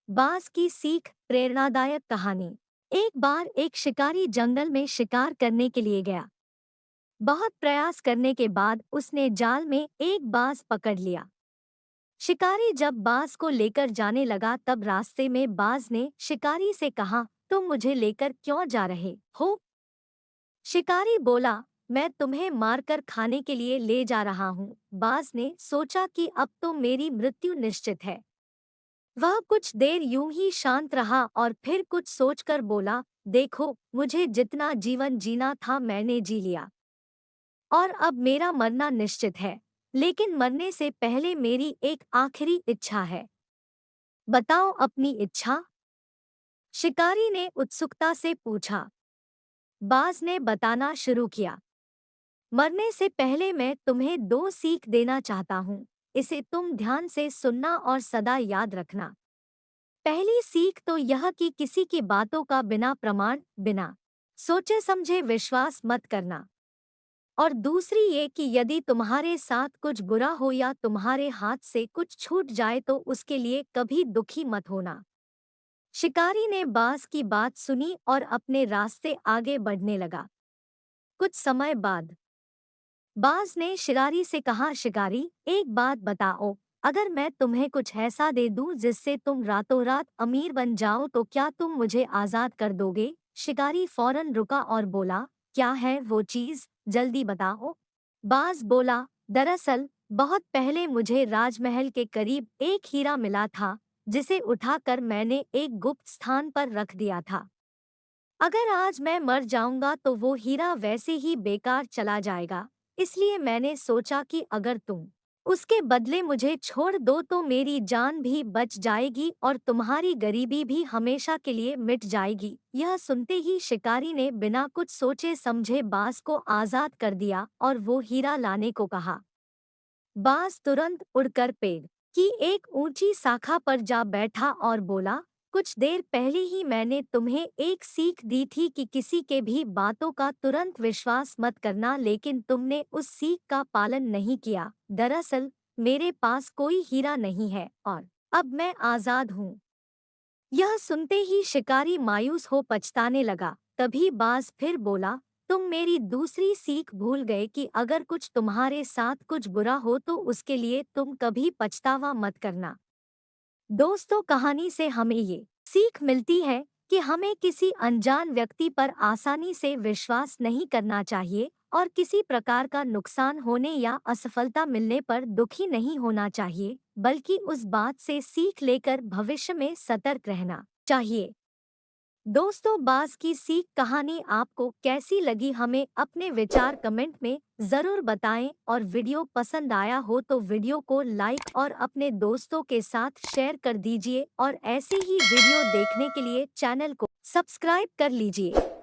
बाज की सीख प्रेरणादायक कहानी। एक बार एक शिकारी जंगल में शिकार करने के लिए गया। बहुत प्रयास करने के बाद उसने जाल में एक बाज पकड़ लिया। शिकारी जब बाज को लेकर जाने लगा तब रास्ते में बाज ने शिकारी से कहा, तुम मुझे लेकर क्यों जा रहे हो? शिकारी बोला, मैं तुम्हें मारकर खाने के लिए ले जा रहा हूँ। बाज ने सोचा कि अब तो मेरी मृत्यु निश्चित है। वह कुछ देर यूं ही शांत रहा और फिर कुछ सोचकर बोला, देखो, मुझे जितना जीवन जीना था मैंने जी लिया और अब मेरा मरना निश्चित है। लेकिन मरने से पहले मेरी एक आखिरी इच्छा है। बताओ अपनी इच्छा? शिकारी ने उत्सुकता से पूछा। बाज ने बताना शुरू किया। मरने से पहले मैं तुम्हें दो सीख देना चाहता हूँ। इसे तुम ध्यान से सुनना और सदा याद रखना। पहली सीख तो यह कि किसी की बातों का बिना प्रमाण, बिना सोचे समझे विश्वास मत करना। और दूसरी ये कि यदि तुम्हारे साथ कुछ बुरा हो या तुम्हारे हाथ से कुछ छूट जाए तो उसके लिए कभी दुखी मत होना। शिकारी ने बाज की बात सुनी और अपने रास्ते आगे बढ़ने लगा। कुछ समय बाद बाज ने शिकारी से कहा, शिकारी, एक बात बताओ, अगर मैं तुम्हें कुछ ऐसा दे दूं जिससे तुम रातों रात अमीर बन जाओ तो क्या तुम मुझे आजाद कर दोगे? शिकारी फौरन रुका और बोला, क्या है वो चीज, जल्दी बताओ। बाज बोला, दरअसल बहुत पहले मुझे राजमहल के करीब एक हीरा मिला था जिसे उठाकर मैंने एक गुप्त स्थान पर रख दिया था। अगर आज मैं मर जाऊंगा तो वो हीरा वैसे ही बेकार चला जाएगा। इसलिए मैंने सोचा कि अगर तुम उसके बदले मुझे छोड़ दो तो मेरी जान भी बच जाएगी और तुम्हारी गरीबी भी हमेशा के लिए मिट जाएगी। यह सुनते ही शिकारी ने बिना कुछ सोचे समझे बाज को आजाद कर दिया और वो हीरा लाने को कहा। बाज तुरंत उड़कर पेड़ की एक ऊंची शाखा पर जा बैठा और बोला, कुछ देर पहले ही मैंने तुम्हें एक सीख दी थी कि किसी के भी बातों का तुरंत विश्वास मत करना, लेकिन तुमने उस सीख का पालन नहीं किया। दरअसल मेरे पास कोई हीरा नहीं है और अब मैं आजाद हूँ। यह सुनते ही शिकारी मायूस हो पछताने लगा। तभी बाज फिर बोला, तुम मेरी दूसरी सीख भूल गए कि अगर कुछ तुम्हारे साथ कुछ बुरा हो तो उसके लिए तुम कभी पछतावा मत करना। दोस्तों, कहानी से हमें ये सीख मिलती है कि हमें किसी अनजान व्यक्ति पर आसानी से विश्वास नहीं करना चाहिए और किसी प्रकार का नुकसान होने या असफलता मिलने पर दुखी नहीं होना चाहिए, बल्कि उस बात से सीख लेकर भविष्य में सतर्क रहना चाहिए। दोस्तों, बाज की सीख कहानी आपको कैसी लगी हमें अपने विचार कमेंट में ज़रूर बताएं और वीडियो पसंद आया हो तो वीडियो को लाइक और अपने दोस्तों के साथ शेयर कर दीजिए और ऐसे ही वीडियो देखने के लिए चैनल को सब्सक्राइब कर लीजिए।